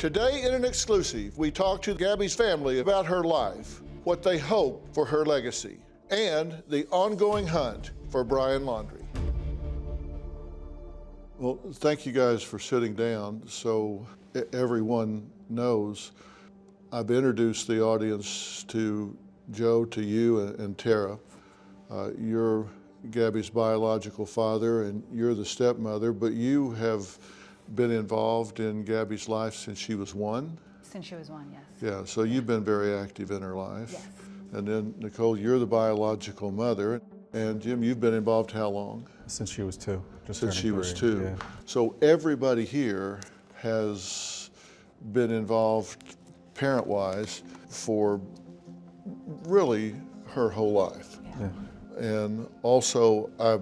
Today in an exclusive, we talk to Gabby's family about her life, what they hope for her legacy, and the ongoing hunt for Brian Laundrie. Well, thank you guys for sitting down. So everyone knows, I've introduced the audience to Joe, to you, and Tara. You're Gabby's biological father, and you're the stepmother, but you have been involved in Gabby's life since she was 1? Since she was 1, yes. Yeah, so you've been very active in her life. Yes. And then, Nichole, you're the biological mother. And Jim, you've been involved how long? Since she was 2. Since she was 2. Yeah. So everybody here has been involved parent-wise for really her whole life. Yeah. And also, I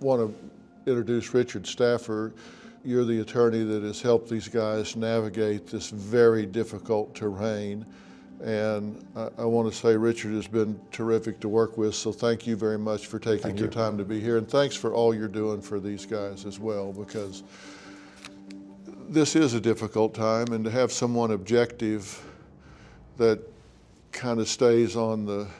want to introduce Richard Stafford. You're the attorney that has helped these guys navigate this very difficult terrain. And I want to say Richard has been terrific to work with, so thank you very much for taking your time to be here. And thanks for all you're doing for these guys as well, because this is a difficult time, and to have someone objective that kind of stays on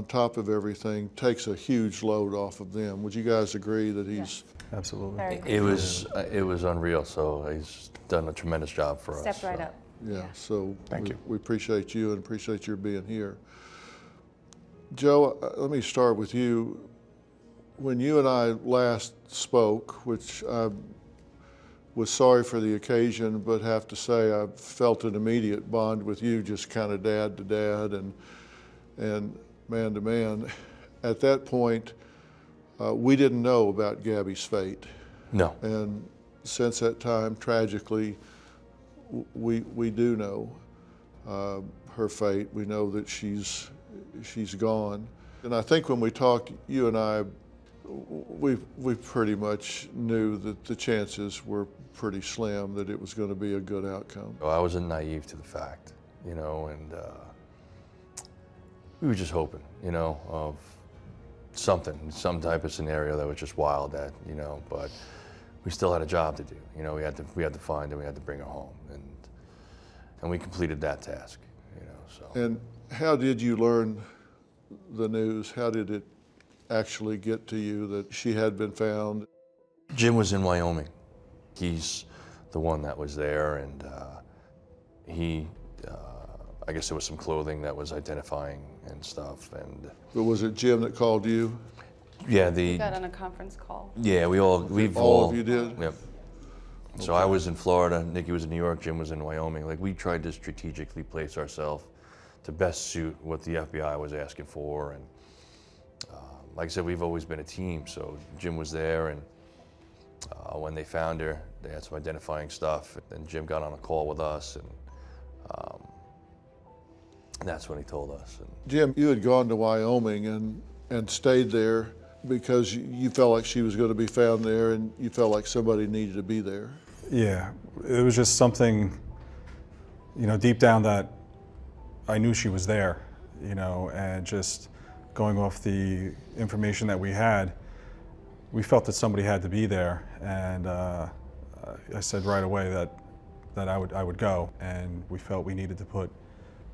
top of everything takes a huge load off of them. Would you guys agree that he's... Yes. Absolutely. It was unreal. So he's done a tremendous job for us. Stepped right up. Yeah, so Thank you. We appreciate you and appreciate your being here. Joe, let me start with you. When you and I last spoke, which I was sorry for the occasion, but have to say I felt an immediate bond with you, just kind of dad to dad and man to man. At that point, we didn't know about Gabby's fate. No. And since that time, tragically, we do know her fate. We know that she's gone. And I think when we talked, you and I, we pretty much knew that the chances were pretty slim that it was going to be a good outcome. I wasn't naive to the fact, and we were just hoping, of some type of scenario that was just wild but we still had a job to do. We had to find her, we had to bring her home, and we completed that task, so. And how did you learn the news? How did it actually get to you that she had been found? Jim was in Wyoming. He's the one that was there, and I guess there was some clothing that was identifying and stuff, and. But was it Jim that called you? Yeah, We got on a conference call. Yeah, we've all of you did? Yep. So I was in Florida, Nikki was in New York, Jim was in Wyoming. Like, we tried to strategically place ourselves to best suit what the FBI was asking for, and like I said, we've always been a team. So Jim was there, and when they found her, they had some identifying stuff, and Jim got on a call with us, and that's when he told us. And Jim, you had gone to Wyoming and stayed there because you felt like she was going to be found there, and you felt like somebody needed to be there. Yeah, it was just something, deep down that I knew she was there, and just going off the information that we had, we felt that somebody had to be there, and I said right away that I would go, and we felt we needed to put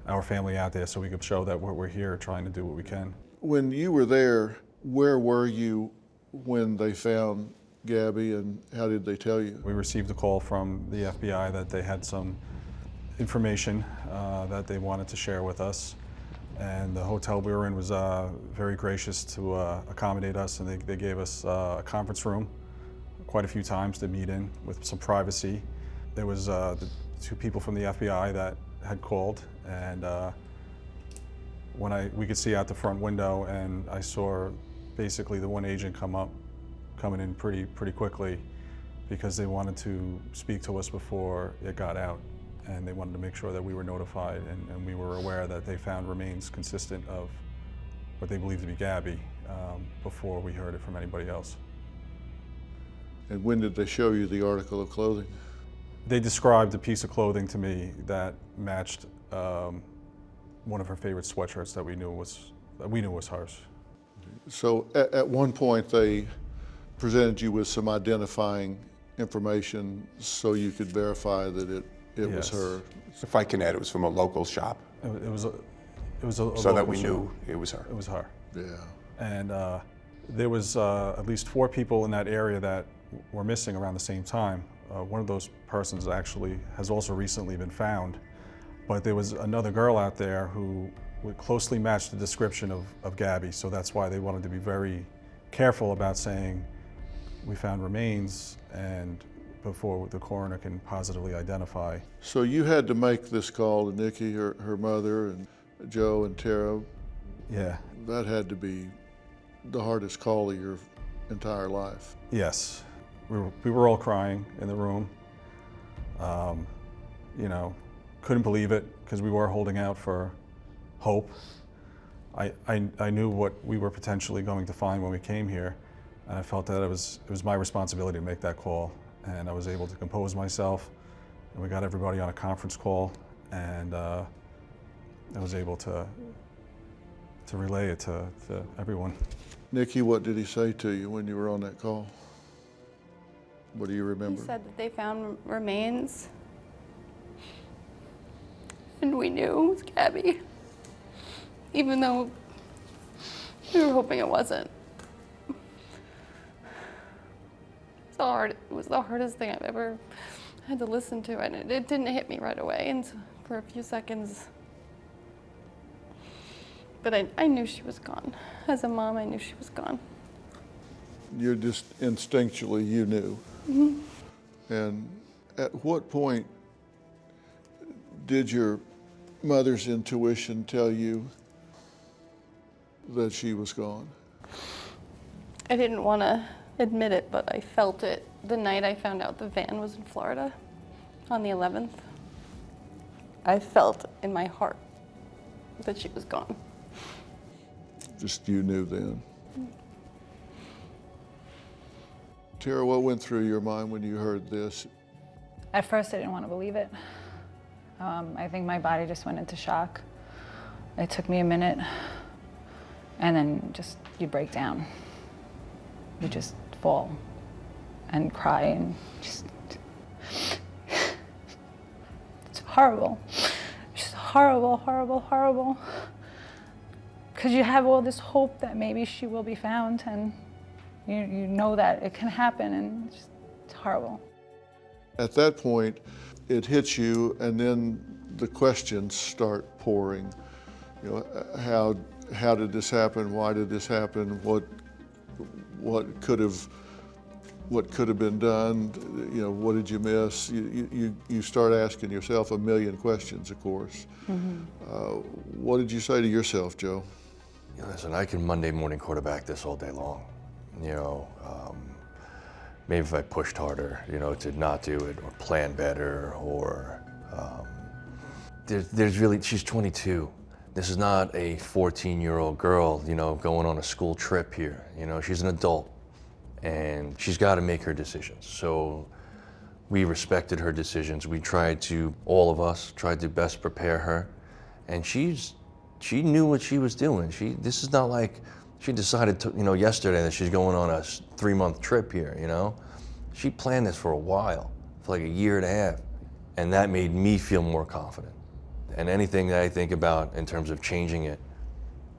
our family out there so we could show that we're here trying to do what we can. When you were there, where were you when they found Gabby, and how did they tell you? We received a call from the FBI that they had some information that they wanted to share with us, and the hotel we were in was very gracious to accommodate us, and they gave us a conference room quite a few times to meet in with some privacy. There was the 2 people from the FBI that had called, and we could see out the front window, and I saw basically the one agent coming in pretty quickly, because they wanted to speak to us before it got out, and they wanted to make sure that we were notified, and we were aware that they found remains consistent of what they believed to be Gabby before we heard it from anybody else. And when did they show you the article of clothing? They described a piece of clothing to me that matched one of her favorite sweatshirts that we knew was hers. So at one point they presented you with some identifying information so you could verify that it was Yes. her. If I can add, it was from a local shop, It was a so that local we show. knew it was her. It was her. Yeah. And there was at least 4 people in that area that were missing around the same time. One of those persons actually has also recently been found, but there was another girl out there who would closely match the description of Gabby, so that's why they wanted to be very careful about saying we found remains and before the coroner can positively identify. So you had to make this call to Nikki, her mother, and Joe and Tara. Yeah. That had to be the hardest call of your entire life. Yes, we were all crying in the room. You know, couldn't believe it because we were holding out for hope. I knew what we were potentially going to find when we came here, and I felt that it was my responsibility to make that call. And I was able to compose myself, and we got everybody on a conference call, and I was able to relay it to everyone. Nikki, what did he say to you when you were on that call? What do you remember? He said that they found remains. And we knew it was Gabby. Even though we were hoping it wasn't. It was the hardest thing I've ever had to listen to, and it didn't hit me right away, and for a few seconds. But I knew she was gone. As a mom, I knew she was gone. You're just instinctually, you knew. Mm-hmm. And at what point did your mother's intuition tell you that she was gone? I didn't want to admit it, but I felt it the night I found out the van was in Florida on the 11th. I felt in my heart that she was gone. Just you knew then. Tara, what went through your mind when you heard this? At first, I didn't want to believe it. I think my body just went into shock. It took me a minute, and then just you break down. You just fall and cry and just, it's horrible. It's just horrible, horrible, horrible. Because you have all this hope that maybe she will be found, and you know that it can happen, and it's horrible. At that point, it hits you, and then the questions start pouring. You know, how did this happen? Why did this happen? What could have been done? You know, what did you miss? You start asking yourself a million questions, of course. Mm-hmm. What did you say to yourself, Joe? You know, listen, I can Monday morning quarterback this all day long. You know, maybe if I pushed harder, you know, to not do it or plan better, or there's really, she's 22. This is not a 14-year-old girl, you know, going on a school trip here. You know, she's an adult, and she's got to make her decisions. So we respected her decisions. We tried to, all of us, tried to best prepare her, and she knew what she was doing. This is not like she decided to, you know, yesterday that she's going on a 3-month trip here, you know. She planned this for a while, for like a year and a half, and that made me feel more confident. And anything that I think about in terms of changing it,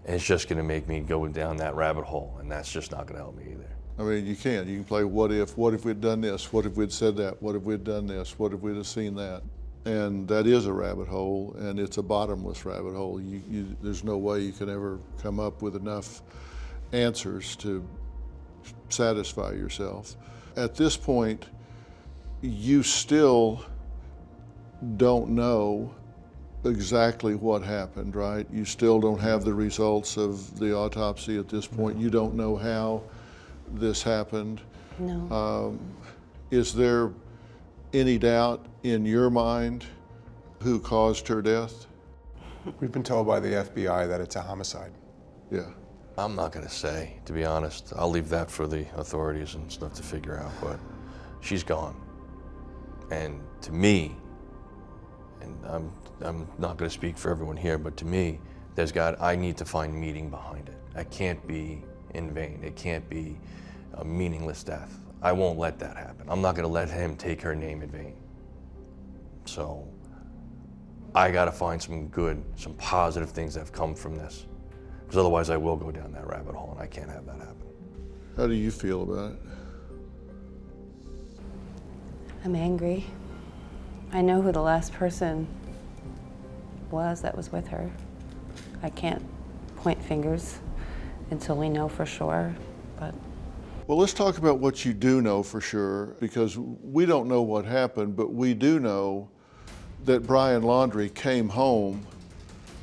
it's just gonna make me go down that rabbit hole, and that's just not gonna help me either. I mean, you can play what if we'd done this, what if we'd said that, what if we'd done this, what if we'd have seen that. And that is a rabbit hole, and it's a bottomless rabbit hole. There's no way you can ever come up with enough answers to satisfy yourself. At this point, you still don't know exactly what happened, right? You still don't have the results of the autopsy at this point. You don't know how this happened. No. Is there any doubt in your mind who caused her death? We've been told by the FBI that it's a homicide. Yeah. I'm not gonna say, to be honest. I'll leave that for the authorities and stuff to figure out, but she's gone. And to me, and I'm not gonna speak for everyone here, but to me, I need to find meaning behind it. It can't be in vain. It can't be a meaningless death. I won't let that happen. I'm not gonna let him take her name in vain. So I got to find some good, some positive things that have come from this. Because otherwise I will go down that rabbit hole, and I can't have that happen. How do you feel about it? I'm angry. I know who the last person was that was with her. I can't point fingers until we know for sure, but. Well, let's talk about what you do know for sure, because we don't know what happened, but we do know that Brian Laundrie came home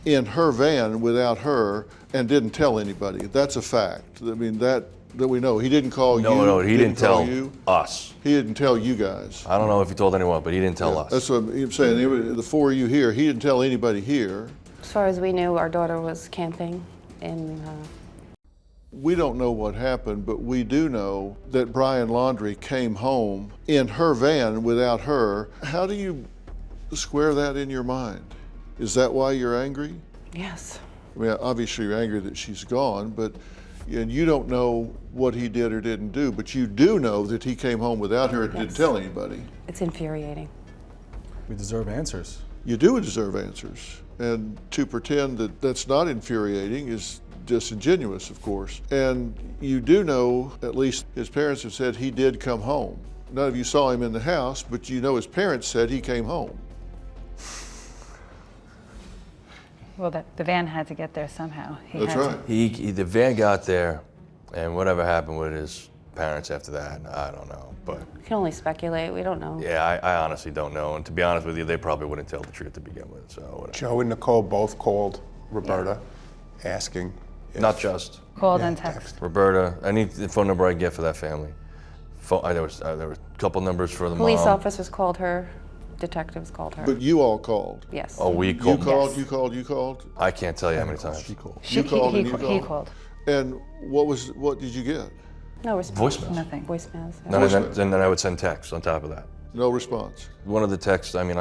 in her van without her and didn't tell anybody. That's a fact. I mean, that we know. He didn't call you. No, he didn't call tell you. us. He didn't tell you guys. I don't know if he told anyone, but he didn't tell us. That's what I'm saying. The four of you here, he didn't tell anybody here. As far as we knew, our daughter was camping in. We don't know what happened, but we do know that Brian Laundrie came home in her van without her. How do you square that in your mind? Is that why you're angry? Yes. I mean, obviously you're angry that she's gone, but and you don't know what he did or didn't do, but you do know that he came home without her and didn't tell anybody. It's infuriating. We deserve answers. You do deserve answers. And to pretend that that's not infuriating is disingenuous, of course. And you do know, at least his parents have said he did come home. None of you saw him in the house, but you know his parents said he came home. Well, the van had to get there somehow. That's right. The van got there, and whatever happened with his parents after that, I don't know. But We can only speculate. We don't know. yeah, I honestly don't know. And to be honest with you, they probably wouldn't tell the truth to begin with. So whatever. Joe and Nichole both called Roberta asking if... Not just Called Yeah, and text. Roberta. Any phone number I get for that family. There were a couple numbers for the Police mom. officers called her. Detectives called her. But you all called. Yes. Oh, we You called. called, Yes. you called. I can't tell you how many times. She called. You called and you He called. called. And what did you get? No response. Voicemails. Nothing. Voicemails. And then I would send texts on top of that. No response. One of the texts, I mean,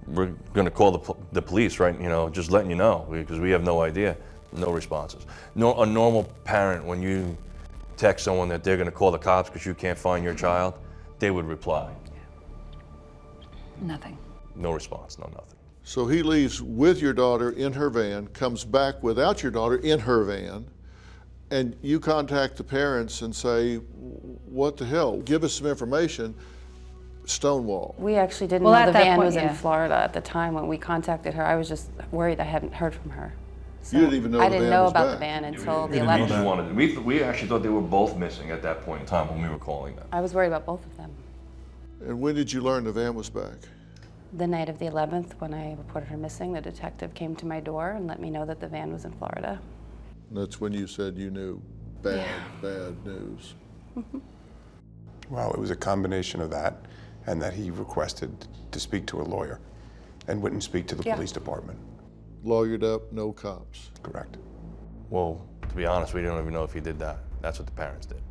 we're going to call the police, right? You know, just letting you know, because we have no idea. No responses. No, a normal parent, when you text someone that they're going to call the cops because you can't find your child, they would reply. Nothing. No response, no nothing. So he leaves with your daughter in her van, comes back without your daughter in her van, and you contact the parents and say, what the hell? Give us some information. Stonewall. We actually didn't Well, know at the that van point, was in yeah. Florida at the time when we contacted her. I was just worried I hadn't heard from her. So You didn't even know I the didn't van know was about back. the van until the didn't know 11th. that. We actually thought they were both missing at that point in time when we were calling them. I was worried about both of them. And when did you learn the van was back? The night of the 11th, when I reported her missing, the detective came to my door and let me know that the van was in Florida. And that's when you said you knew bad news. Well, it was a combination of that and that he requested to speak to a lawyer and wouldn't speak to the Yeah. police department. Lawyered up, no cops. Correct. Well, to be honest, we don't even know if he did that. That's what the parents did.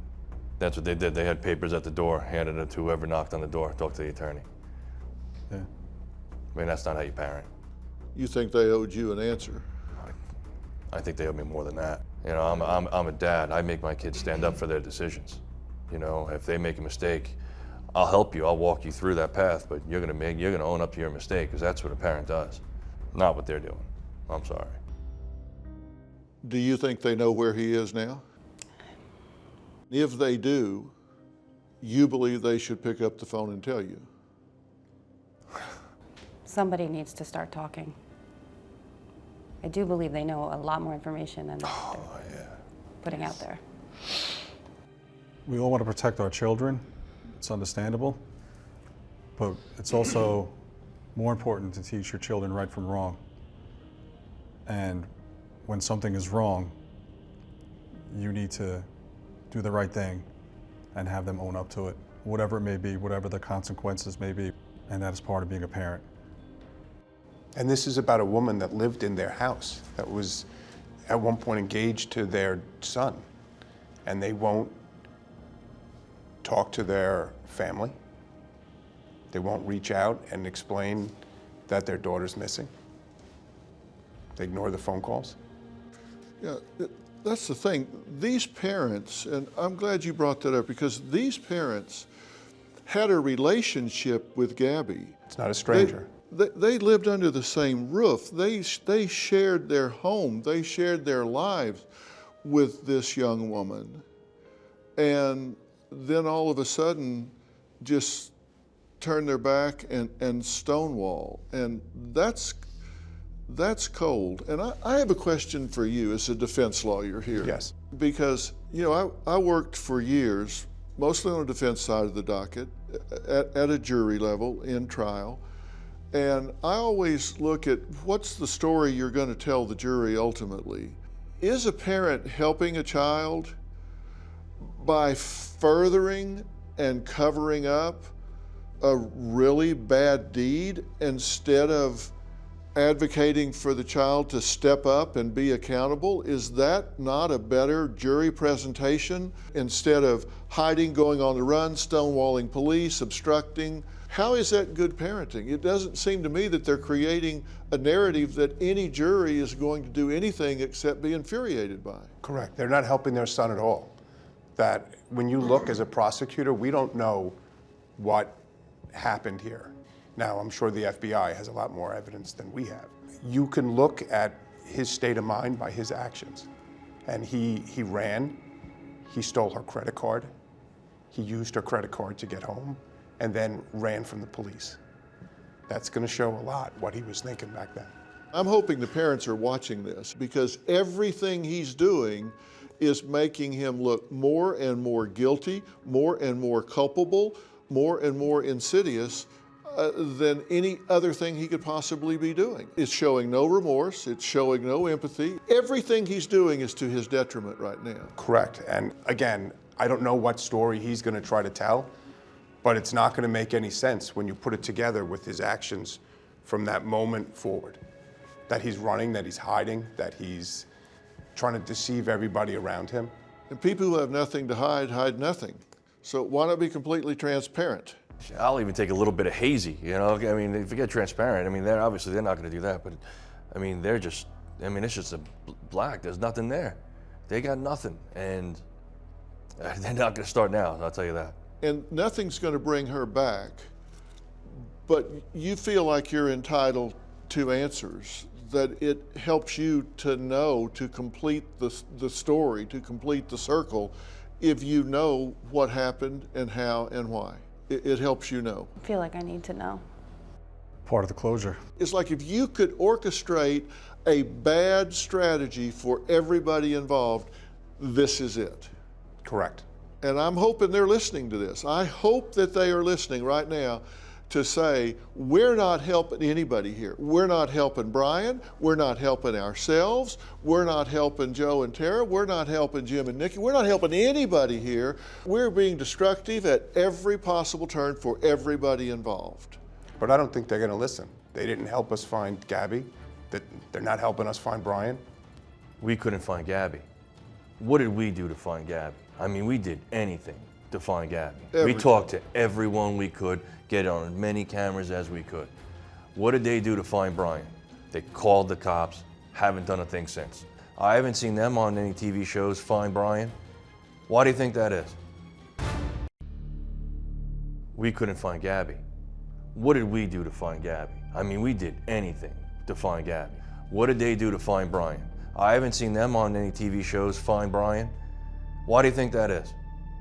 That's what they did. They had papers at the door, handed it to whoever knocked on the door, talked to the attorney. Yeah. I mean, that's not how you parent. You think they owed you an answer? I think they owe me more than that. You know, I'm a dad. I make my kids stand up for their decisions. You know, if they make a mistake, I'll help you. I'll walk you through that path, but you're gonna own up to your mistake, because that's what a parent does, not what they're doing. I'm sorry. Do you think they know where he is now? If they do, you believe they should pick up the phone and tell you? Somebody needs to start talking. I do believe they know a lot more information than they're putting out there. We all want to protect our children. It's understandable. But it's also more important to teach your children right from wrong. And when something is wrong, you need to do the right thing and have them own up to it, whatever it may be, whatever the consequences may be. And that is part of being a parent. And this is about a woman that lived in their house, that was at one point engaged to their son, and they won't talk to their family. They won't reach out and explain that their daughter's missing. They ignore the phone calls. Yeah, that's the thing. These parents, and I'm glad you brought that up, because these parents had a relationship with Gabby. It's not a stranger. they lived under the same roof. They shared their home. They shared their lives with this young woman. And then all of a sudden, just turn their back and stonewall. And that's cold. And I have a question for you as a defense lawyer here. Yes. Because, you know, I worked for years, mostly on the defense side of the docket, at a jury level, in trial. And I always look at what's the story you're going to tell the jury ultimately. Is a parent helping a child by furthering and covering up a really bad deed instead of advocating for the child to step up and be accountable? Is that not a better jury presentation instead of hiding, going on the run, stonewalling police, obstructing? How is that good parenting? It doesn't seem to me that they're creating a narrative that any jury is going to do anything except be infuriated by. Correct. They're not helping their son at all. That when you look as a prosecutor, we don't know what happened here. Now, I'm sure the FBI has a lot more evidence than we have. You can look at his state of mind by his actions. And he ran, he stole her credit card, he used her credit card to get home, and then ran from the police. That's going to show a lot what he was thinking back then. I'm hoping the parents are watching this, because everything he's doing is making him look more and more guilty, more and more culpable, more and more insidious than any other thing he could possibly be doing. It's showing no remorse, it's showing no empathy. Everything he's doing is to his detriment right now. Correct. And again, I don't know what story he's going to try to tell, but it's not going to make any sense when you put it together with his actions from that moment forward. That he's running, that he's hiding, that he's trying to deceive everybody around him. And people who have nothing to hide, hide nothing. So why not be completely transparent? I'll even take a little bit of hazy, you know? I mean, if you get transparent, I mean, they're not going to do that, but I mean, it's just a black, there's nothing there. They got nothing, and they're not going to start now, I'll tell you that. And nothing's going to bring her back, but you feel like you're entitled to answers, that it helps you to know, to complete the story, to complete the circle, if you know what happened and how and why. It helps you know. I feel like I need to know. Part of the closure. It's like if you could orchestrate a bad strategy for everybody involved, this is it. Correct. And I'm hoping they're listening to this. I hope that they are listening right now to say, we're not helping anybody here. We're not helping Brian. We're not helping ourselves. We're not helping Joe and Tara. We're not helping Jim and Nikki. We're not helping anybody here. We're being destructive at every possible turn for everybody involved. But I don't think they're going to listen. They didn't help us find Gabby. They're not helping us find Brian. We couldn't find Gabby. What did we do to find Gabby? I mean, we did anything to find Gabby. We talked to everyone we could, get on as many cameras as we could. What did they do to find Brian? They called the cops, haven't done a thing since. I haven't seen them on any TV shows find Brian. Why do you think that is? We couldn't find Gabby. What did we do to find Gabby? I mean, we did anything to find Gabby. What did they do to find Brian? I haven't seen them on any TV shows find Brian. Why do you think that is?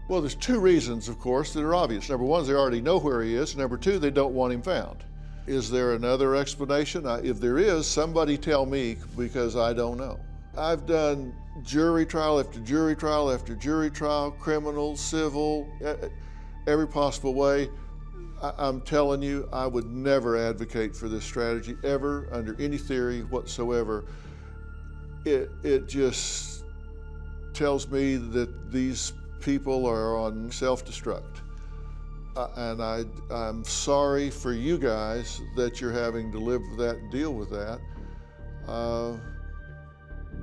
Well, there's two reasons, of course, that are obvious. Number one is they already know where he is. Number two, they don't want him found. Is there another explanation? If there is, somebody tell me, because I don't know. I've done jury trial after jury trial after jury trial, criminal, civil, every possible way. I'm telling you, I would never advocate for this strategy ever, under any theory whatsoever. It just tells me that these people are on self-destruct. And I'm sorry for you guys that you're having to live with that and deal with that,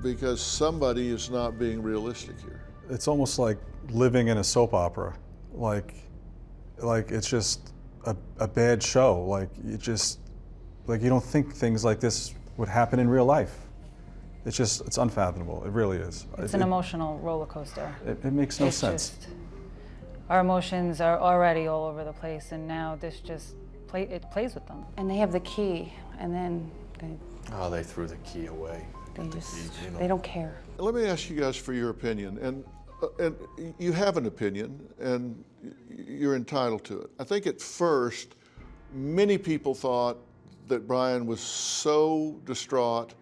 because somebody is not being realistic here. It's almost like living in a soap opera. Like it's just a bad show. Like you don't think things like this would happen in real life. It's unfathomable. It really is. It's an emotional roller coaster. It makes no sense. Our emotions are already all over the place, and now this just it plays with them. And they have the key, and then Oh, they threw the key away. they The just, key, you know. they don't care. Let me ask you guys for your opinion, and you have an opinion, and you're entitled to it. I think at first, many people thought that Brian was so distraught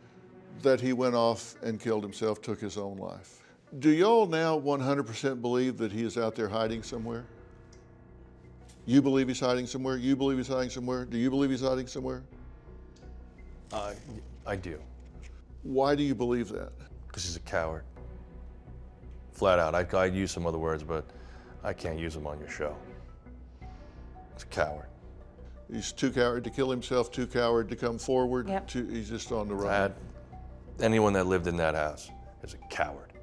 that he went off and killed himself, took his own life. Do y'all now 100% believe that he is out there hiding somewhere? You believe he's hiding somewhere? You believe he's hiding somewhere? Do you believe he's hiding somewhere? I do. Why do you believe that? Because he's a coward. Flat out. I'd use some other words, but I can't use them on your show. He's a coward. He's too coward to kill himself, too coward to come forward. Yep. He's just on the run. Dad, anyone that lived in that house is a coward.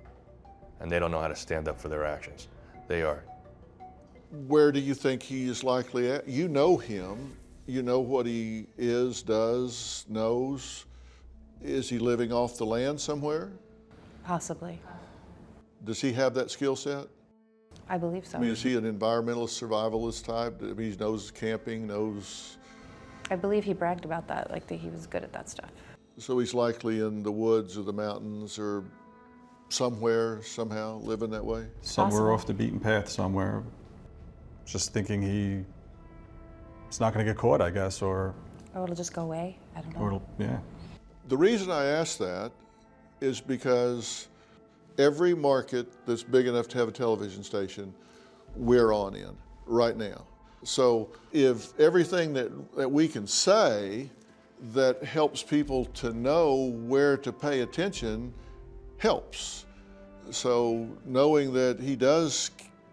And they don't know how to stand up for their actions. They are. Where do you think he is likely at? You know him. You know what he is, does, knows. Is he living off the land somewhere? Possibly. Does he have that skill set? I believe so. I mean, is he an environmentalist, survivalist type? I mean, he knows camping, knows. I believe he bragged about that, like that he was good at that stuff. So he's likely in the woods or the mountains or somewhere, somehow, living that way? Somewhere Possible. off the beaten path somewhere, just thinking he's not going to get caught, I guess, or Or it'll just go away. I don't know. it'll, yeah. The reason I ask that is because every market that's big enough to have a television station, we're on in right now. So if everything that we can say that helps people to know where to pay attention helps. So knowing that he does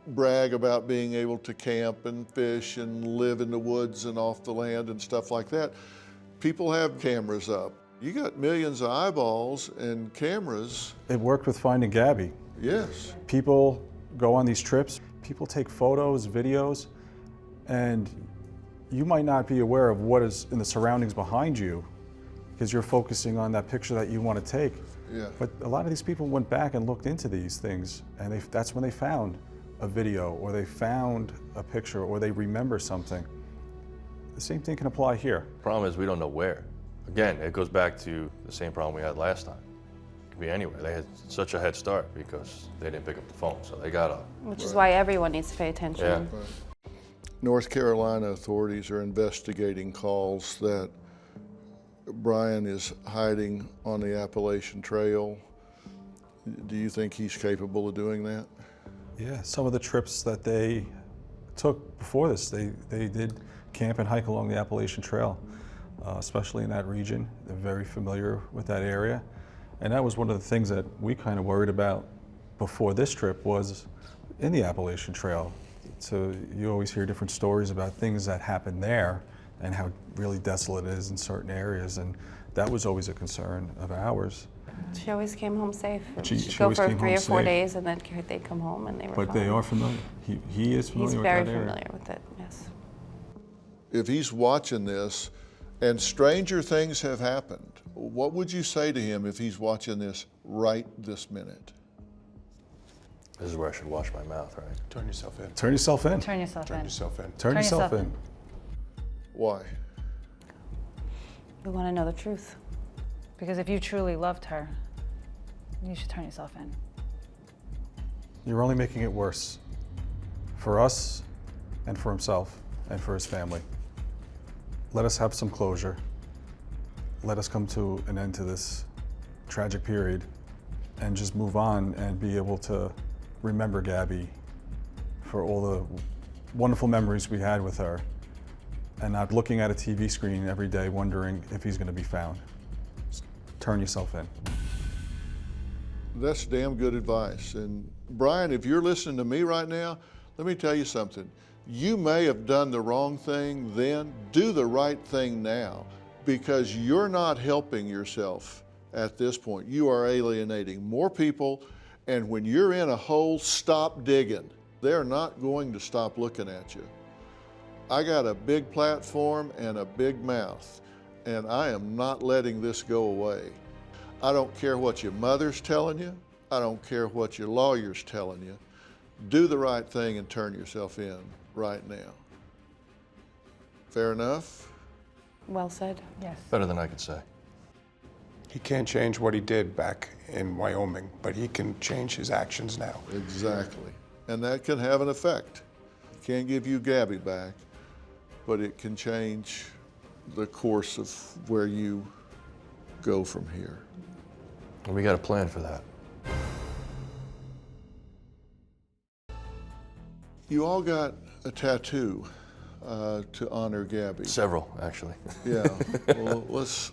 brag about being able to camp and fish and live in the woods and off the land and stuff like that, people have cameras up. You got millions of eyeballs and cameras. It worked with Finding Gabby. Yes. People go on these trips, people take photos, videos, and you might not be aware of what is in the surroundings behind you because you're focusing on that picture that you want to take. Yeah. But a lot of these people went back and looked into these things, and that's when they found a video, or they found a picture, or they remember something. The same thing can apply here. Problem is, we don't know where. Again, it goes back to the same problem we had last time. It could be anywhere. They had such a head start because they didn't pick up the phone, so they got up. Which is why everyone needs to pay attention. Yeah. North Carolina authorities are investigating calls that Brian is hiding on the Appalachian Trail. Do you think he's capable of doing that? Yeah, some of the trips that they took before this, they did camp and hike along the Appalachian Trail, especially in that region. They're very familiar with that area. And that was one of the things that we kind of worried about before this trip was in the Appalachian Trail. So you always hear different stories about things that happen there and how really desolate it is in certain areas. And that was always a concern of ours. She always came home safe. She She'd go always for came 3 home or 4 safe. days, and then they'd come home and they were But fine. they are familiar. He is familiar He's with very that area. familiar with it, yes. If he's watching this and stranger things have happened, what would you say to him if he's watching this right this minute? This is where I should wash my mouth, right? Turn yourself in. Turn yourself in. Turn yourself Turn in. yourself in. Turn yourself in. Why? We want to know the truth. Because if you truly loved her, you should turn yourself in. You're only making it worse for us and for himself and for his family. Let us have some closure. Let us come to an end to this tragic period and just move on and be able to remember Gabby for all the wonderful memories we had with her and not looking at a TV screen every day wondering if he's going to be found. Just turn yourself in. That's damn good advice. And Brian, if you're listening to me right now, let me tell you something. You may have done the wrong thing then. Do the right thing now, because you're not helping yourself at this point. You are alienating more people, and when you're in a hole, stop digging. They're not going to stop looking at you. I got a big platform and a big mouth, and I am not letting this go away. I don't care what your mother's telling you. I don't care what your lawyer's telling you. Do the right thing and turn yourself in right now. Fair enough? Well said. Yes. Better than I could say. He can't change what he did back in Wyoming, but he can change his actions now. Exactly. And that can have an effect. It can't give you Gabby back, but it can change the course of where you go from here. And we got a plan for that. You all got a tattoo to honor Gabby. Several, actually. Yeah. Well,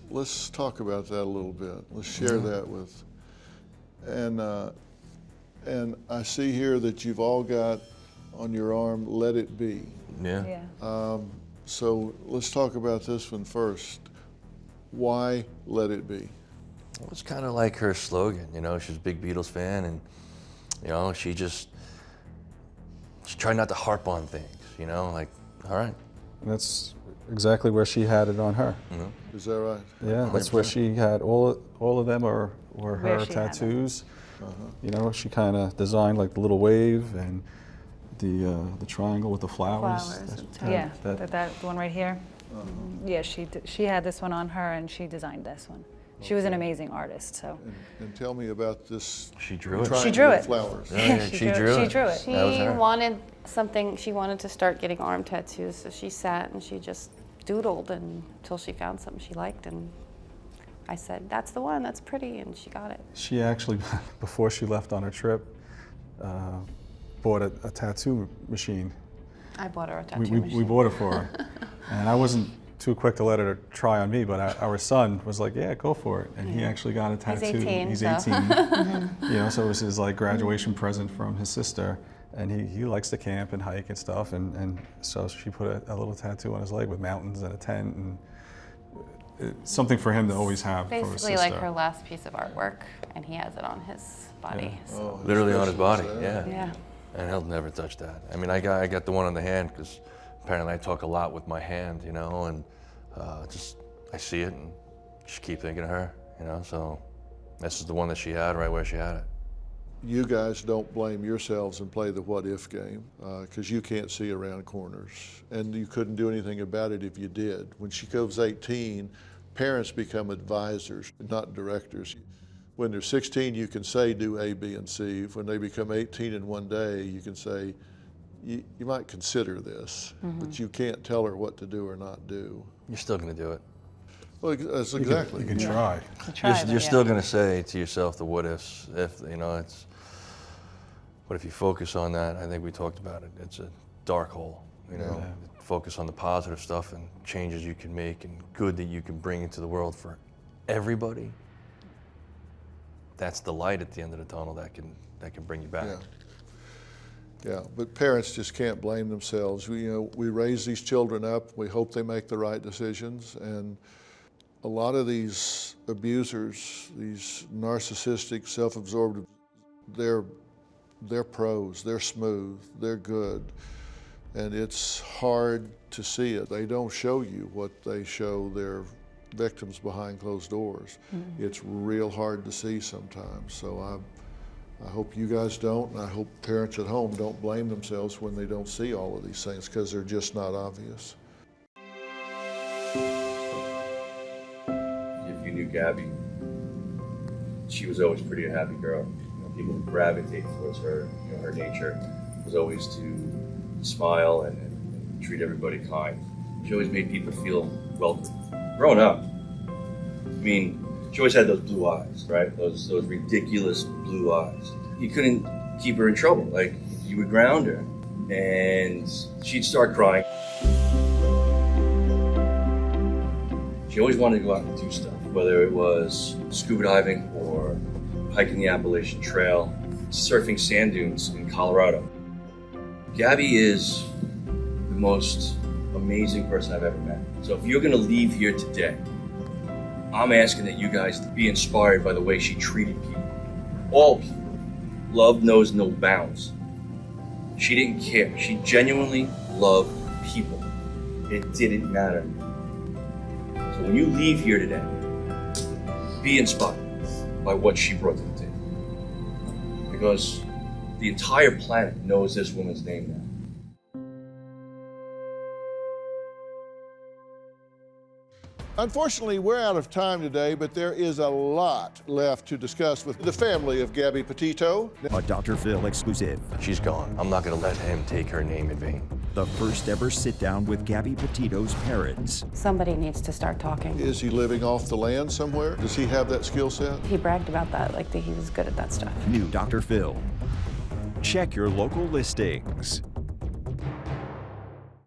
let's talk about that a little bit. Let's share that with. And I see here that you've all got on your arm, "Let It Be." Yeah. Yeah. So let's talk about this one first. Why "Let It Be"? Well, it's kind of like her slogan, you know. She's a big Beatles fan, and you know, she tried not to harp on things, you know, like, all right. And that's exactly where she had it on her. You know? Is that right? Yeah, that's where she had all of them were Where her she had them. tattoos. You know, she kind of designed like the little wave and the triangle with the flowers. Flowers. Yeah, that- that one right here. Yeah, she had this one on her, and she designed this one. She was an amazing artist, so. And tell me about this. She drew it. triangle She drew with it. Flowers. Yeah, She she drew- drew she it. drew it. She That was her. wanted something, she wanted to start getting arm tattoos, so she sat and she just doodled until she found something she liked, and I said, "That's the one, that's pretty," and she got it. She actually, before she left on her trip, bought a tattoo machine. I bought her a tattoo We machine. bought it for her, and I wasn't too quick to let her try on me, but our son was like, "Yeah, go for it," and he actually got a tattoo. 18, He's so. 18. You know, so it was his like graduation present from his sister, and he likes to camp and hike and stuff, and so she put a little tattoo on his leg with mountains and a tent, and it's something for him to always have for his Basically sister. like her last piece of artwork, and he has it on his body. Yeah. So. Oh, Literally on his body, special, yeah. Yeah. And he'll never touch that. I mean, I got the one on the hand because apparently I talk a lot with my hand, you know, and I see it and just keep thinking of her, you know. So this is the one that she had right where she had it. You guys don't blame yourselves and play the what if game because you can't see around corners and you couldn't do anything about it if you did. When she goes 18, parents become advisors, not directors. When they're 16, you can say do A, B, and C. When they become 18 in one day, you can say, you might consider this, but you can't tell her what to do or not do. You're still going to do it. Well, that's exactly. You can try. You're still going to say to yourself the what ifs, if, you know, it's, but if you focus on that, I think we talked about it, it's a dark hole, you know. Yeah. Focus on the positive stuff and changes you can make and good that you can bring into the world for everybody. That's the light at the end of the tunnel that can bring you back. Yeah. Yeah, but parents just can't blame themselves. We raise these children up. We hope they make the right decisions. And a lot of these abusers, these narcissistic, self-absorbed, they're pros. They're smooth. They're good. And it's hard to see it. They don't show you what they show their victims behind closed doors. Mm-hmm. It's real hard to see sometimes. So I hope you guys don't, and I hope parents at home don't blame themselves when they don't see all of these things because they're just not obvious. If you knew Gabby, she was always pretty happy girl. You know, people would gravitate towards her. You know, her nature was always to smile and treat everybody kind. She always made people feel welcome. Growing up, I mean, she always had those blue eyes, right? Those ridiculous blue eyes. You couldn't keep her in trouble. Like, you would ground her, and she'd start crying. She always wanted to go out and do stuff, whether it was scuba diving or hiking the Appalachian Trail, surfing sand dunes in Colorado. Gabby is the most amazing person I've ever met. So if you're gonna leave here today, I'm asking that you guys be inspired by the way she treated people. All people. Love knows no bounds. She didn't care. She genuinely loved people. It didn't matter. So when you leave here today, be inspired by what she brought to the table. Because the entire planet knows this woman's name now. Unfortunately, we're out of time today, but there is a lot left to discuss with the family of Gabby Petito. A Dr. Phil exclusive. She's gone. I'm not going to let him take her name in vain. The first ever sit down with Gabby Petito's parents. Somebody needs to start talking. Is he living off the land somewhere? Does he have that skill set? He bragged about that, like that he was good at that stuff. New Dr. Phil. Check your local listings.